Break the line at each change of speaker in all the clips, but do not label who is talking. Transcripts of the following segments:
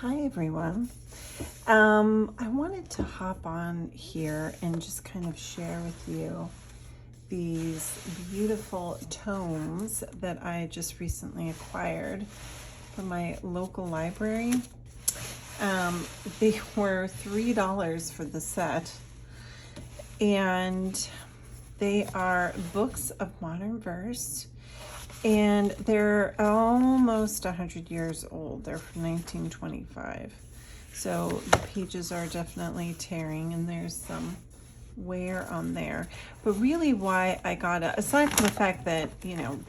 Hi everyone. I wanted to hop on here and just kind of share with you these beautiful tomes that I just recently acquired from my local library. They were $3 for the set, and they are books of modern verse. And they're almost 100 years old. They're from 1925. So the pages are definitely tearing and there's some wear on there. But really why I got it, aside from the fact that,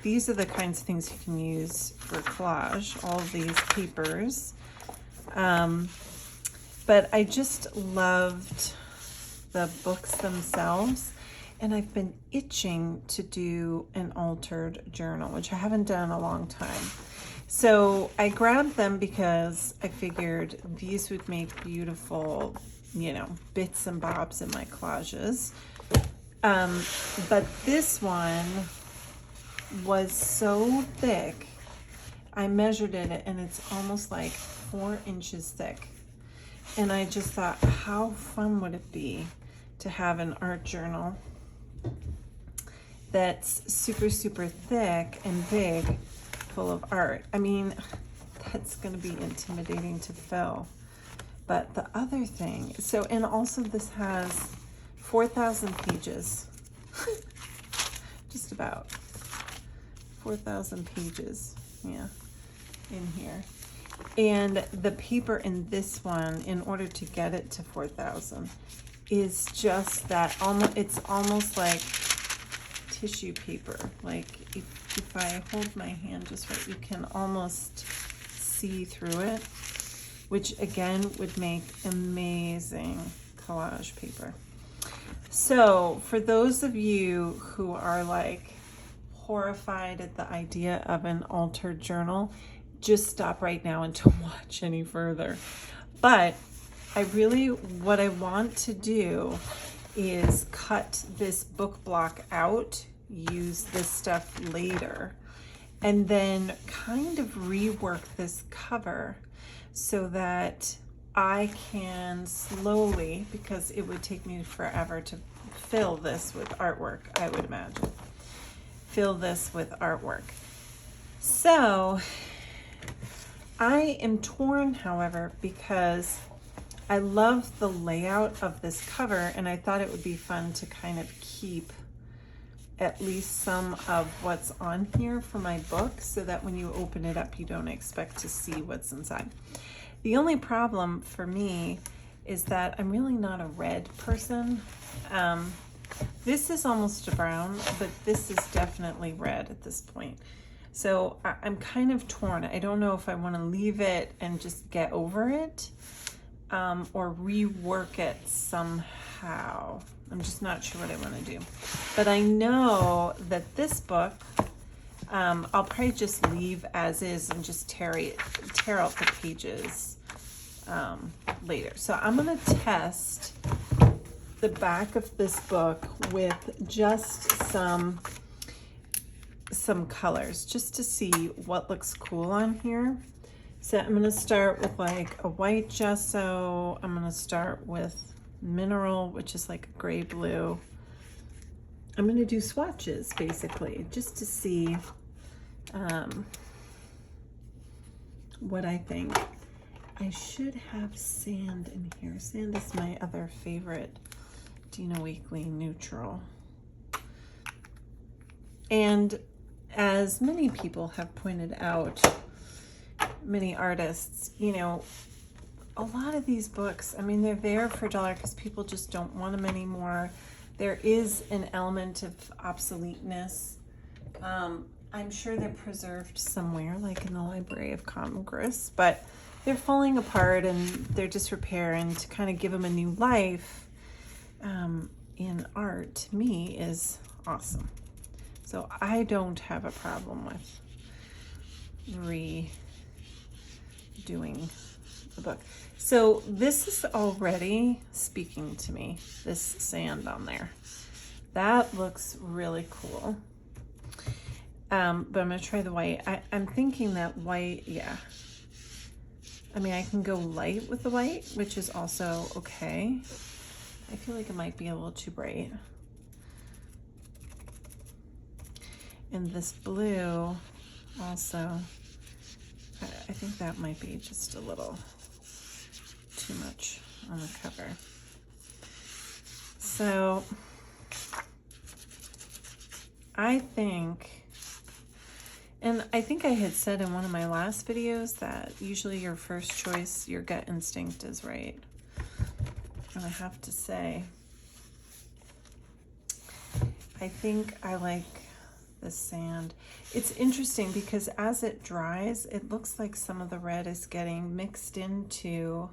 these are the kinds of things you can use for collage, all of these papers. But I just loved the books themselves. And I've been itching to do an altered journal, which I haven't done in a long time. So I grabbed them because I figured these would make beautiful, bits and bobs in my collages. But this one was so thick. I measured it and it's almost like 4 inches thick. And I just thought, how fun would it be to have an art journal that's super, super thick and big, full of art. I mean, that's going to be intimidating to fill. But the other thing, and also this has 4,000 pages. Just about 4,000 pages, yeah, in here. And the paper in this one, in order to get it to 4,000, is just that, it's almost like tissue paper. Like if I hold my hand just right, you can almost see through it, which again would make amazing collage paper. So for those of you who are like horrified at the idea of an altered journal, just stop right now and don't watch any further. But what I want to do is cut this book block out, use this stuff later, and then kind of rework this cover so that I can slowly, because it would take me forever to fill this with artwork, I would imagine. Fill this with artwork. So I am torn, however, because I love the layout of this cover, and I thought it would be fun to kind of keep at least some of what's on here for my book so that when you open it up, you don't expect to see what's inside. The only problem for me is that I'm really not a red person. This is almost a brown, but this is definitely red at this point. So I'm kind of torn. I don't know if I want to leave it and just get over it, or rework it somehow. I'm just not sure what I want to do. But I know that this book, I'll probably just leave as is and just tear out the pages later. So I'm going to test the back of this book with just some colors, just to see what looks cool on here. So I'm going to start with like a white gesso. I'm going to start with mineral, which is like a gray blue. I'm going to do swatches basically, just to see what I think. I should have sand in here. Sand is my other favorite Dina Wakley neutral. And as many people have pointed out, many artists, a lot of these books, I mean, they're there for $1 because people just don't want them anymore. There is an element of obsoleteness. I'm sure they're preserved somewhere, like in the Library of Congress, but they're falling apart and they're disrepair, and to kind of give them a new life in art, to me, is awesome. So I don't have a problem with redoing the book. So this is already speaking to me, this sand on there. That looks really cool. But I'm gonna try the white. I'm thinking that white, yeah, I mean, I can go light with the white, which is also okay. I feel like it might be a little too bright. And this blue also, I think that might be just a little too much on the cover. So I think, and I think I had said in one of my last videos that usually your first choice, your gut instinct is right. And I have to say, I think I like the sand. It's interesting because as it dries, it looks like some of the red is getting mixed into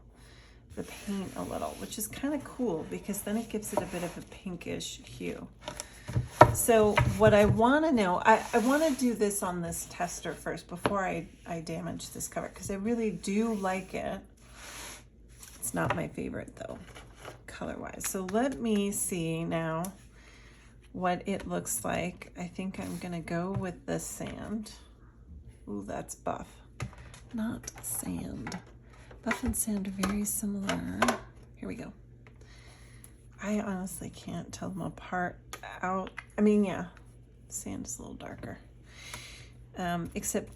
the paint a little, which is kind of cool because then it gives it a bit of a pinkish hue. So what I want to know, I want to do this on this tester first before I damage this cover, because I really do like it. It's not my favorite though, color-wise. So let me see now what it looks like. I think I'm gonna go with the sand. Ooh, that's buff, not sand. Buff and sand are very similar. Here we go. I honestly can't tell them apart out. I mean, yeah, sand is a little darker. Except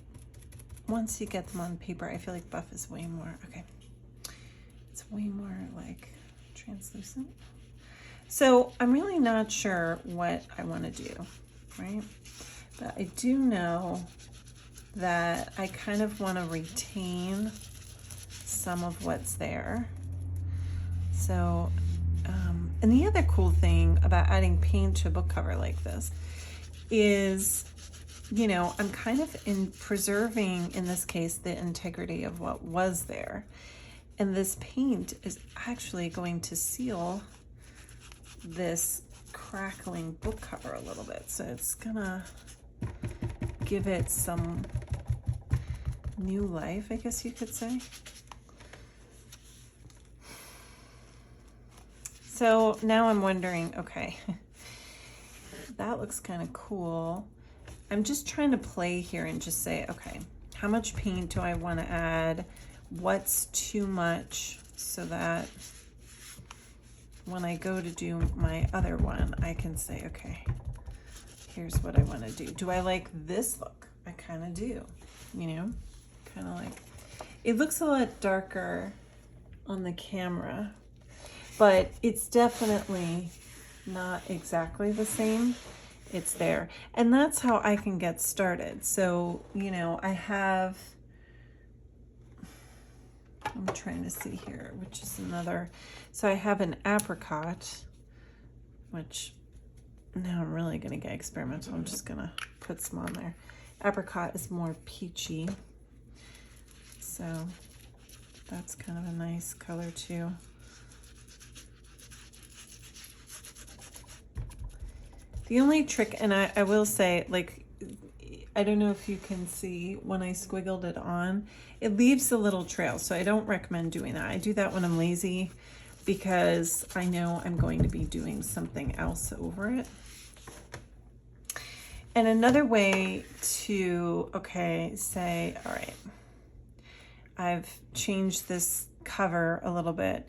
once you get them on paper, I feel like buff is way more, okay. It's way more like translucent. So I'm really not sure what I want to do, right? But I do know that I kind of want to retain some of what's there. So, and the other cool thing about adding paint to a book cover like this is, you know, I'm kind of preserving, in this case, the integrity of what was there. And this paint is actually going to seal this crackling book cover a little bit. So it's gonna give it some new life, I guess you could say. So now I'm wondering, okay, that looks kind of cool. I'm just trying to play here and just say, okay, how much paint do I want to add? What's too much, so that when I go to do my other one, I can say, okay, here's what I want to do. Do I like this look? I kind of do, you know, kind of like, it looks a lot darker on the camera, but it's definitely not exactly the same. It's there. And that's how I can get started. So, you know, I'm trying to see here, which is another. So I have an apricot, which now I'm really going to get experimental. I'm just going to put some on there. Apricot is more peachy. So that's kind of a nice color too. The only trick, and I will say, like, I don't know if you can see when I squiggled it on, it leaves a little trail. So I don't recommend doing that. I do that when I'm lazy because I know I'm going to be doing something else over it. And another way to, okay, say, all right, I've changed this cover a little bit.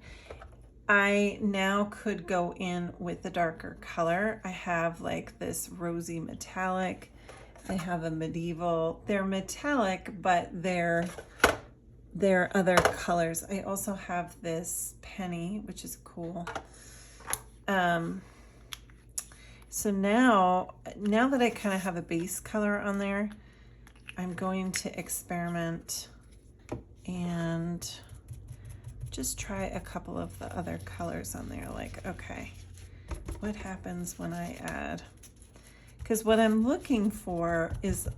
I now could go in with a darker color. I have like this rosy metallic. I have a medieval. They're metallic, but they're other colors. I also have this penny, which is cool. So now that I kind of have a base color on there, I'm going to experiment and just try a couple of the other colors on there. Like, okay, what happens when I add? Because what I'm looking for is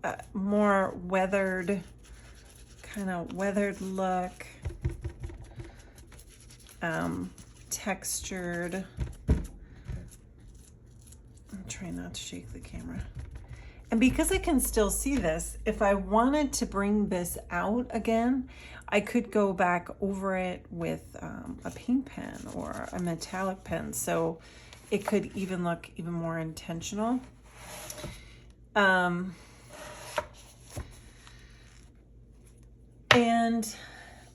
a more weathered, kind of weathered look, textured. I'm trying not to shake the camera. And because I can still see this, if I wanted to bring this out again, I could go back over it with a paint pen or a metallic pen. So it could even look even more intentional. And And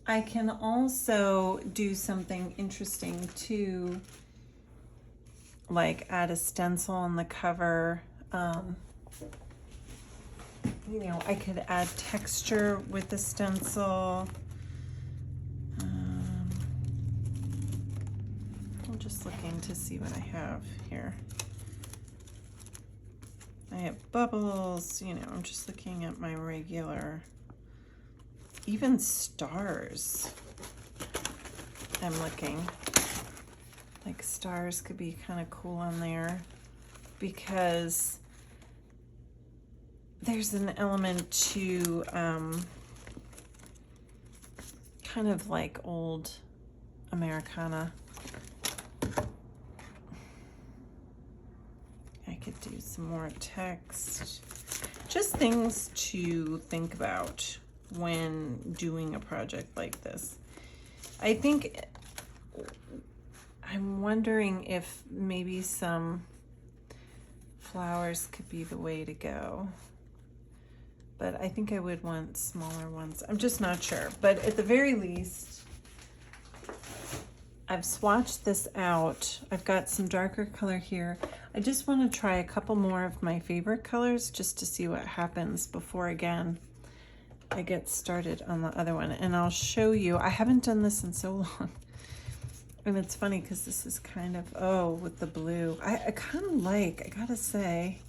I can also do something interesting too, like add a stencil on the cover. You know, I could add texture with the stencil. I'm just looking to see what I have here. I have bubbles, you know, I'm just looking at my regular, even stars. I'm looking, like stars could be kind of cool on there because there's an element to kind of like old Americana. I could do some more text, just things to think about when doing a project like this. I think I'm wondering if maybe some flowers could be the way to go. But I think I would want smaller ones. I'm just not sure. But at the very least, I've swatched this out. I've got some darker color here. I just want to try a couple more of my favorite colors just to see what happens before, again, I get started on the other one. And I'll show you. I haven't done this in so long. And it's funny because this is kind of, oh, with the blue. I kind of like, I gotta say,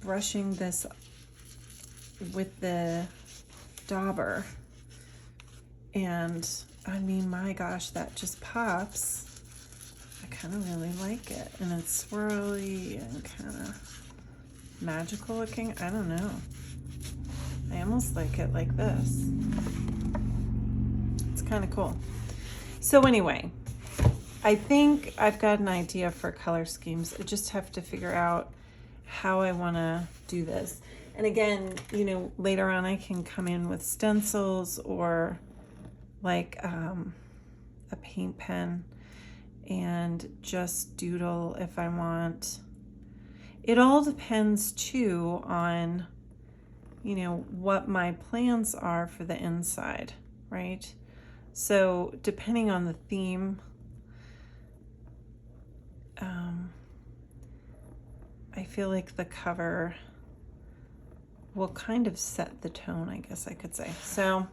brushing this with the dauber. And I mean, my gosh, that just pops. I kind of really like it. And it's swirly and kind of magical looking. I don't know. I almost like it like this. It's kind of cool. So anyway, I think I've got an idea for color schemes. I just have to figure out how I want to do this. And again, you know, later on I can come in with stencils or like a paint pen and just doodle if I want. It all depends too on, you know, what my plans are for the inside, right? So depending on the theme, I feel like the cover will kind of set the tone, I guess I could say. So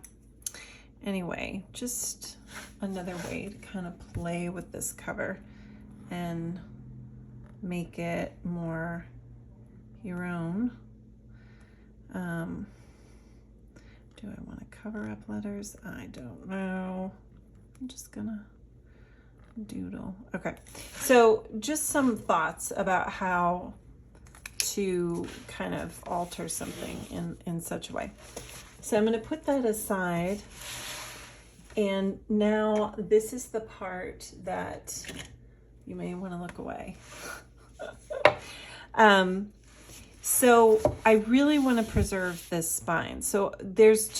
anyway, just another way to kind of play with this cover and make it more your own. Do I want to cover up letters? I don't know. I'm just gonna doodle. Okay, so just some thoughts about how to kind of alter something in such a way. So I'm going to put that aside, and now this is the part that you may want to look away. So I really want to preserve this spine. So there's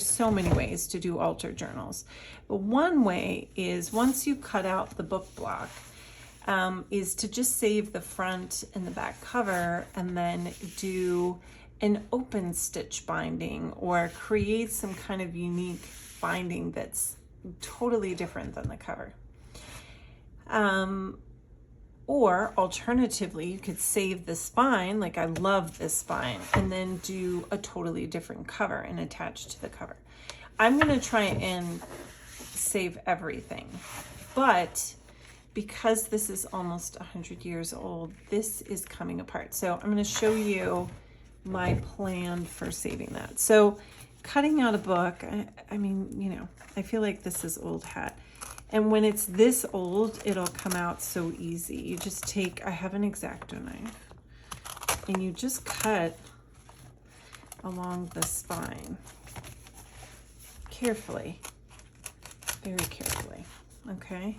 so many ways to do alter journals. But one way is, once you cut out the book block, is to just save the front and the back cover and then do an open stitch binding or create some kind of unique binding that's totally different than the cover. Or alternatively, you could save the spine, like I love this spine, and then do a totally different cover and attach to the cover. I'm going to try and save everything, but because this is almost 100 years old, this is coming apart. So I'm going to show you my plan for saving that. So cutting out a book, I mean, you know, I feel like this is old hat. And when it's this old, it'll come out so easy. You just take, I have an X-Acto knife, and you just cut along the spine carefully, very carefully, okay?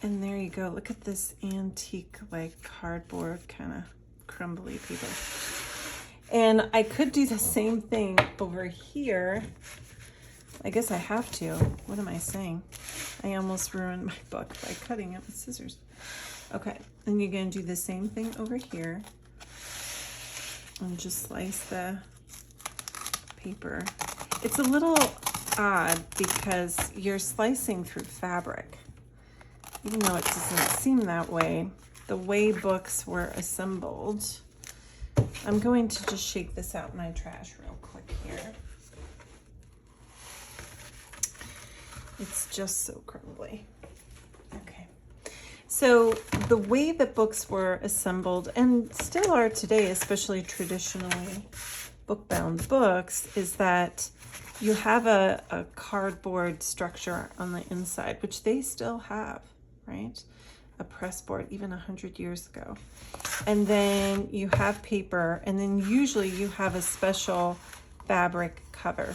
And there you go. Look at this antique, like cardboard, kind of crumbly paper. And I could do the same thing over here. I guess I have to. What am I saying? I almost ruined my book by cutting it with scissors. Okay, and you're going to do the same thing over here. and just slice the paper. It's a little odd because you're slicing through fabric, even though it doesn't seem that way. The way books were assembled. I'm going to just shake this out in my trash real quick here. It's just so crumbly. Okay. So the way that books were assembled, and still are today, especially traditionally book-bound books, is that you have a cardboard structure on the inside, which they still have, right? A press board, even 100 years ago. And then you have paper, and then usually you have a special fabric cover.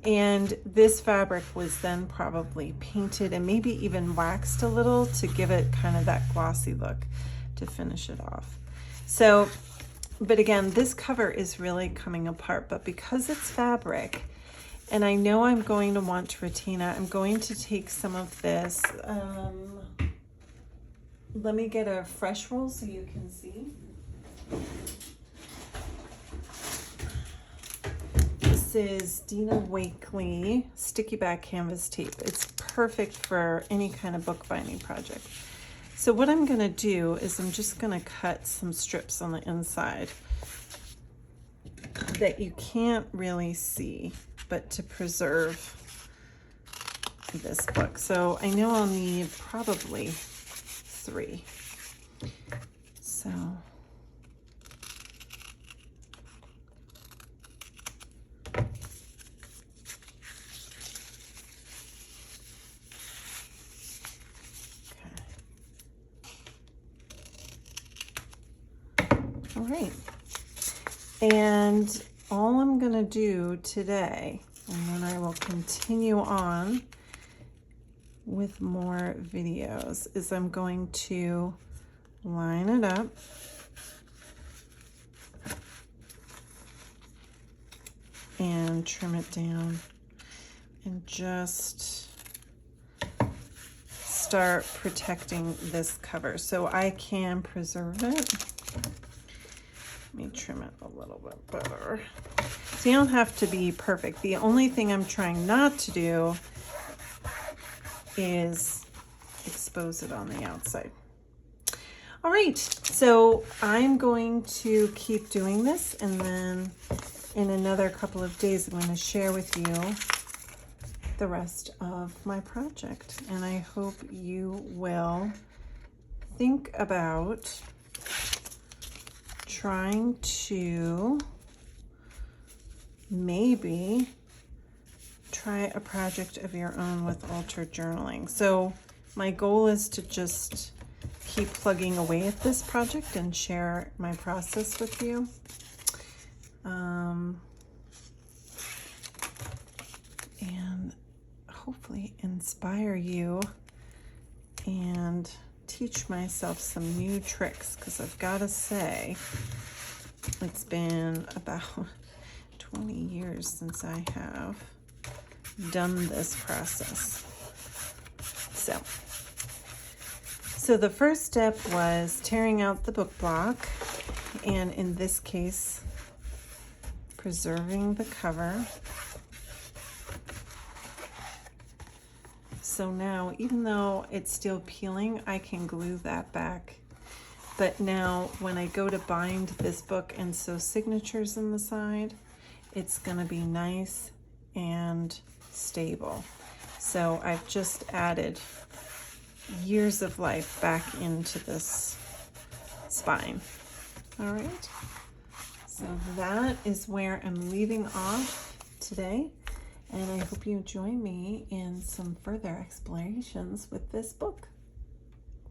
And this fabric was then probably painted and maybe even waxed a little to give it kind of that glossy look to finish it off. So, but again, this cover is really coming apart, but because it's fabric, and I know I'm going to want to retain it, I'm going to take some of this. Let me get a fresh roll so you can see. This is Dina Wakley sticky back canvas tape. It's perfect for any kind of bookbinding project. So what I'm gonna do is I'm just gonna cut some strips on the inside that you can't really see, but to preserve this book. So I know I'll need probably 3. So all right, and all I'm gonna do today, and then I will continue on with more videos, is I'm going to line it up and trim it down and just start protecting this cover so I can preserve it. Let me trim it a little bit better. So you don't have to be perfect. The only thing I'm trying not to do is expose it on the outside. All right, so I'm going to keep doing this, and then in another couple of days I'm going to share with you the rest of my project, and I hope you will think about trying to maybe try a project of your own with altered journaling. So my goal is to just keep plugging away at this project and share my process with you. And hopefully inspire you and teach myself some new tricks, because I've got to say it's been about 20 years since I have done this process. So the first step was tearing out the book block, and in this case preserving the cover. So now, even though it's still peeling, I can glue that back. But now when I go to bind this book and sew signatures in the side, it's gonna be nice and stable. So I've just added years of life back into this spine. All right, so that is where I'm leaving off today, and I hope you join me in some further explorations with this book.